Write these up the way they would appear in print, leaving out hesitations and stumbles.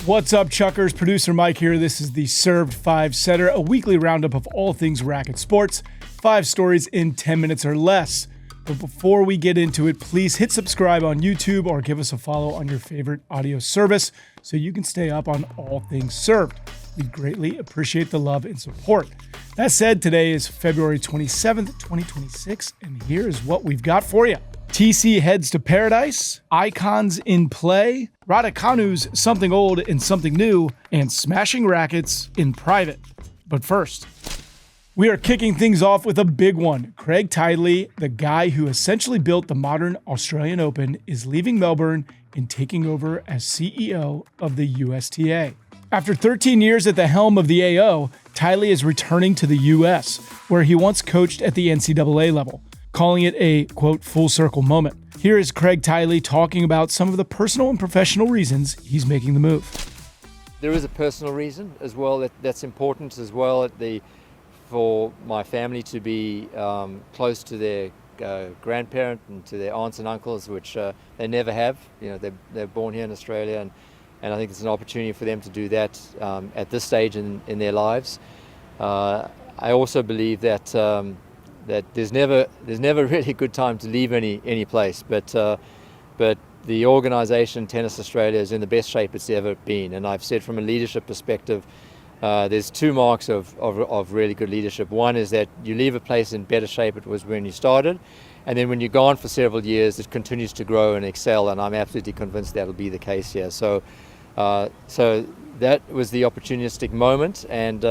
What's up, Chuckers? Producer Mike here. This is the Served 5 Setter, a weekly roundup of all things Racket Sports. 5 stories in 10 minutes or less. But before we get into it, please hit subscribe on YouTube or give us a follow on your favorite audio service so you can stay up on all things served. We greatly appreciate the love and support. That said, today is February 27th, 2026, and here is what we've got for you. TC heads to paradise, icons in play, Raducanu's something old and something new, and smashing rackets in private. But first, we are kicking things off with a big one. Craig Tiley, the guy who essentially built the modern Australian Open, is leaving Melbourne and taking over as CEO of the USTA. After 13 years at the helm of the AO, Tiley is returning to the US, where he once coached at the NCAA level, calling it a, quote, full circle moment. Here is Craig Tiley talking about some of the personal and professional reasons he's making the move. There is a personal reason as well that's important as well for my family to be close to their grandparent and to their aunts and uncles, which they never have. You know, they're born here in Australia, and I think it's an opportunity for them to do that at this stage in their lives. I also believe that there's never really a good time to leave any place, but the organisation Tennis Australia is in the best shape it's ever been, and I've said from a leadership perspective, there's 2 marks of really good leadership. One is that you leave a place in better shape it was when you started, and then when you're gone for several years, it continues to grow and excel, and I'm absolutely convinced that'll be the case here. So that was the opportunistic moment, and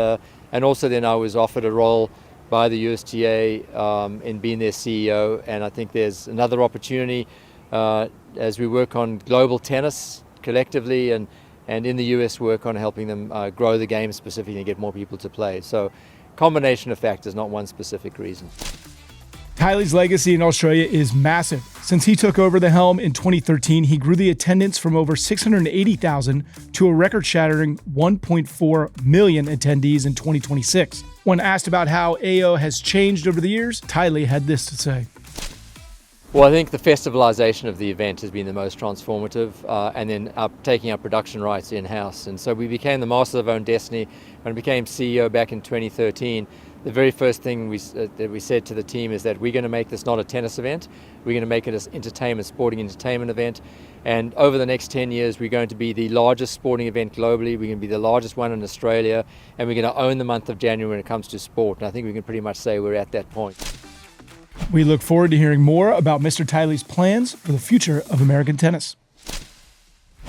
also then I was offered a role by the USTA in being their CEO, and I think there's another opportunity as we work on global tennis collectively and in the US work on helping them grow the game specifically and get more people to play. So combination of factors, not one specific reason. Tiley's legacy in Australia is massive. Since he took over the helm in 2013, he grew the attendance from over 680,000 to a record-shattering 1.4 million attendees in 2026. When asked about how AO has changed over the years, Tiley had this to say. Well, I think the festivalization of the event has been the most transformative, and then taking our production rights in-house. And so we became the masters of our own destiny. When I became CEO back in 2013, the very first thing that we said to the team is that we're going to make this not a tennis event, we're going to make it an sporting entertainment event. And over the next 10 years, we're going to be the largest sporting event globally, we're going to be the largest one in Australia, and we're going to own the month of January when it comes to sport. And I think we can pretty much say we're at that point. We look forward to hearing more about Mr. Tiley's plans for the future of American tennis.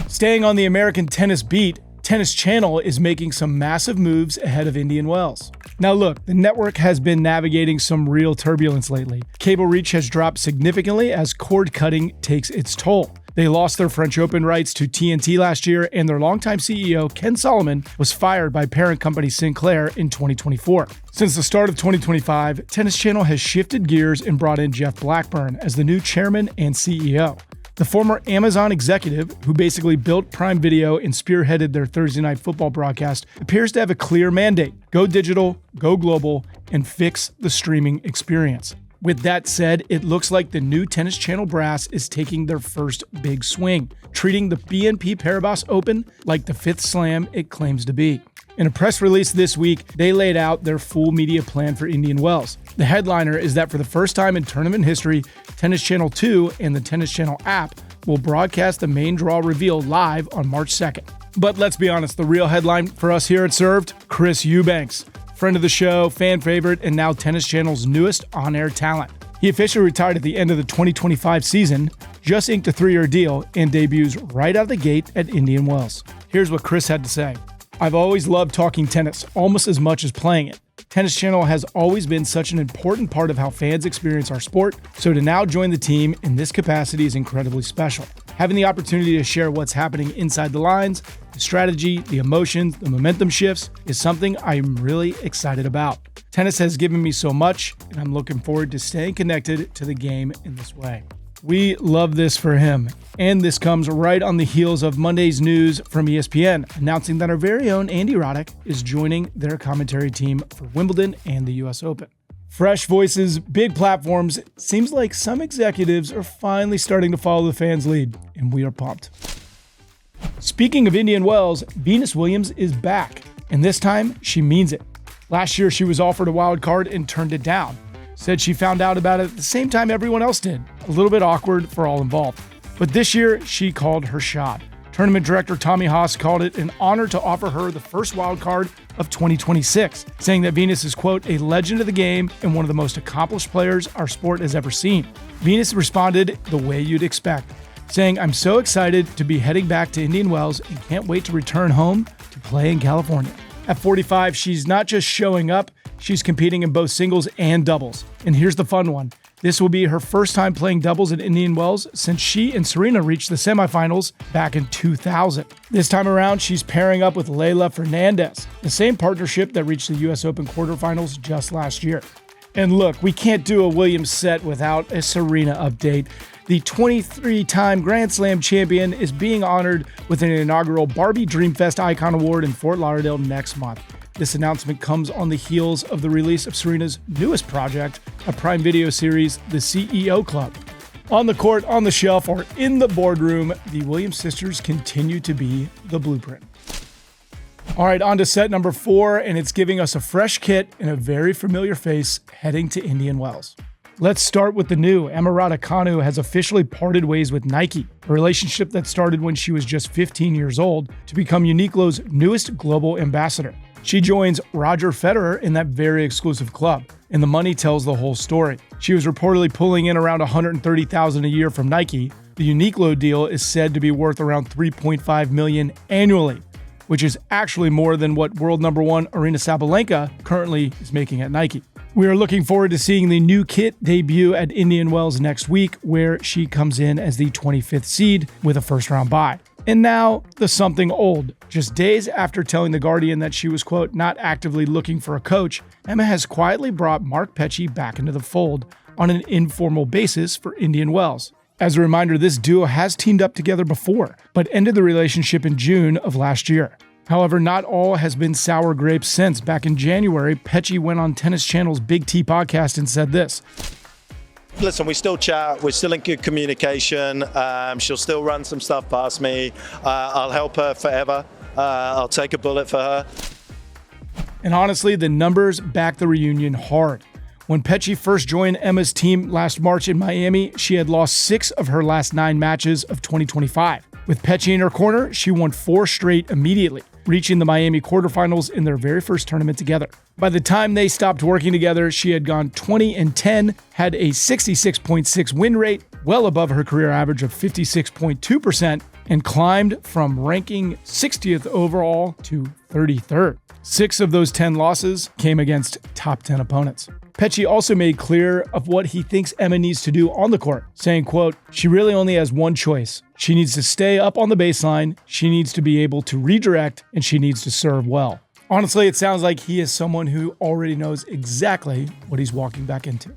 Staying on the American tennis beat, Tennis Channel is making some massive moves ahead of Indian Wells. Now look, the network has been navigating some real turbulence lately. Cable reach has dropped significantly as cord cutting takes its toll. They lost their French Open rights to TNT last year, and their longtime CEO, Ken Solomon, was fired by parent company Sinclair in 2024. Since the start of 2025, Tennis Channel has shifted gears and brought in Jeff Blackburn as the new chairman and CEO. The former Amazon executive, who basically built Prime Video and spearheaded their Thursday night football broadcast, appears to have a clear mandate: go digital, go global, and fix the streaming experience. With that said, it looks like the new Tennis Channel brass is taking their first big swing, treating the BNP Paribas Open like the 5th slam it claims to be. In a press release this week, they laid out their full media plan for Indian Wells. The headliner is that for the first time in tournament history, Tennis Channel 2 and the Tennis Channel app will broadcast the main draw reveal live on March 2nd. But let's be honest, the real headline for us here at Served, Chris Eubanks. Friend of the show, fan favorite, and now Tennis Channel's newest on-air talent. He officially retired at the end of the 2025 season, just inked a 3-year deal, and debuts right out of the gate at Indian Wells. Here's what Chris had to say. I've always loved talking tennis, almost as much as playing it. Tennis Channel has always been such an important part of how fans experience our sport, so to now join the team in this capacity is incredibly special. Having the opportunity to share what's happening inside the lines, the strategy, the emotions, the momentum shifts is something I'm really excited about. Tennis has given me so much, and I'm looking forward to staying connected to the game in this way. We love this for him. And this comes right on the heels of Monday's news from ESPN, announcing that our very own Andy Roddick is joining their commentary team for Wimbledon and the US Open. Fresh voices, big platforms. Seems like some executives are finally starting to follow the fans' lead, and we are pumped. Speaking of Indian Wells, Venus Williams is back, and this time she means it. Last year she was offered a wild card and turned it down. Said she found out about it at the same time everyone else did. A little bit awkward for all involved. But this year she called her shot. Tournament director Tommy Haas called it an honor to offer her the first wild card of 2026, saying that Venus is, quote, a legend of the game and one of the most accomplished players our sport has ever seen. Venus responded the way you'd expect, saying, I'm so excited to be heading back to Indian Wells and can't wait to return home to play in California. At 45, she's not just showing up, she's competing in both singles and doubles. And here's the fun one. This will be her first time playing doubles at Indian Wells since she and Serena reached the semifinals back in 2000. This time around, she's pairing up with Leylah Fernandez, the same partnership that reached the US Open quarterfinals just last year. And look, we can't do a Williams set without a Serena update. The 23-time Grand Slam champion is being honored with an inaugural Barbie Dreamfest Icon Award in Fort Lauderdale next month. This announcement comes on the heels of the release of Serena's newest project, a Prime Video series, The CEO Club. On the court, on the shelf, or in the boardroom, the Williams sisters continue to be the blueprint. All right, on to set number 4, and it's giving us a fresh kit and a very familiar face heading to Indian Wells. Let's start with the new. Emma Raducanu has officially parted ways with Nike, a relationship that started when she was just 15 years old, to become Uniqlo's newest global ambassador. She joins Roger Federer in that very exclusive club, and the money tells the whole story. She was reportedly pulling in around $130,000 a year from Nike. The Uniqlo deal is said to be worth around $3.5 million annually, which is actually more than what world number 1 Aryna Sabalenka currently is making at Nike. We are looking forward to seeing the new kit debut at Indian Wells next week, where she comes in as the 25th seed with a first-round bye. And now, the something old. Just days after telling The Guardian that she was, quote, not actively looking for a coach, Emma has quietly brought Mark Petchey back into the fold on an informal basis for Indian Wells. As a reminder, this duo has teamed up together before, but ended the relationship in June of last year. However, not all has been sour grapes since. Back in January, Petchey went on Tennis Channel's Big T podcast and said this. Listen, we still chat, we're still in good communication, she'll still run some stuff past me, I'll help her forever, I'll take a bullet for her. And honestly, the numbers back the reunion hard. When Petchey first joined Emma's team last March in Miami, she had lost 6 of her last 9 matches of 2025. With Petchey in her corner, she won 4 straight immediately, reaching the Miami quarterfinals in their very first tournament together. By the time they stopped working together, she had gone 20-10, had a 66.6 win rate, well above her career average of 56.2%, and climbed from ranking 60th overall to 33rd. 6 of those 10 losses came against top 10 opponents. Petchey also made clear of what he thinks Emma needs to do on the court, saying, quote, she really only has one choice. She needs to stay up on the baseline, she needs to be able to redirect, and she needs to serve well. Honestly, it sounds like he is someone who already knows exactly what he's walking back into.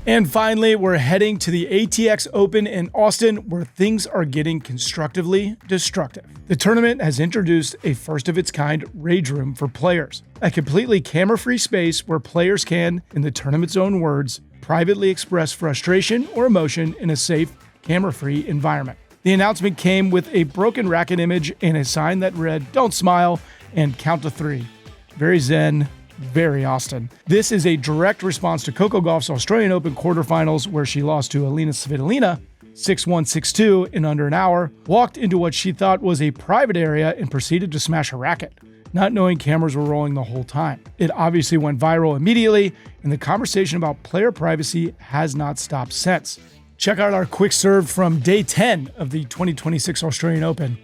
And finally, we're heading to the ATX Open in Austin, where things are getting constructively destructive. The tournament has introduced a first-of-its-kind rage room for players, a completely camera-free space where players can, in the tournament's own words, privately express frustration or emotion in a safe, camera-free environment. The announcement came with a broken racket image and a sign that read, "Don't smile," and count to 3. Very zen, very Austin. This is a direct response to Coco Gauff's Australian Open quarterfinals, where she lost to Alina Svitolina 6-1, 6-2 in under an hour, walked into what she thought was a private area and proceeded to smash her racket, not knowing cameras were rolling the whole time. It obviously went viral immediately, and the conversation about player privacy has not stopped since. Check out our quick serve from day 10 of the 2026 Australian Open.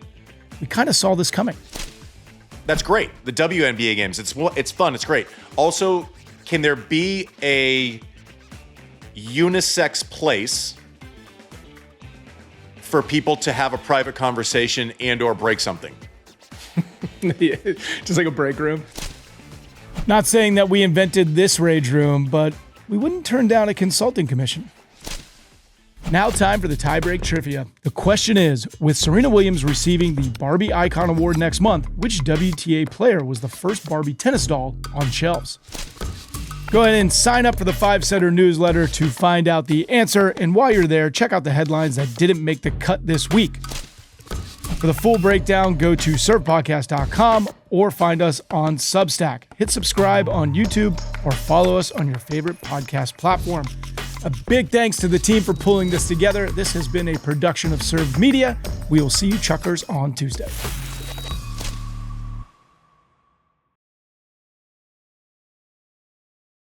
We kind of saw this coming. That's great. The WNBA games, it's fun, it's great. Also, can there be a unisex place for people to have a private conversation and or break something? Just like a break room. Not saying that we invented this rage room, but we wouldn't turn down a consulting commission. Now time for the tiebreak trivia. The question is, with Serena Williams receiving the Barbie Icon Award next month, which WTA player was the first Barbie tennis doll on shelves? Go ahead and sign up for the 5-Setter newsletter to find out the answer. And while you're there, check out the headlines that didn't make the cut this week. For the full breakdown, go to servepodcast.com or find us on Substack. Hit subscribe on YouTube or follow us on your favorite podcast platform. A big thanks to the team for pulling this together. This has been a production of Serve Media. We will see you chuckers on Tuesday.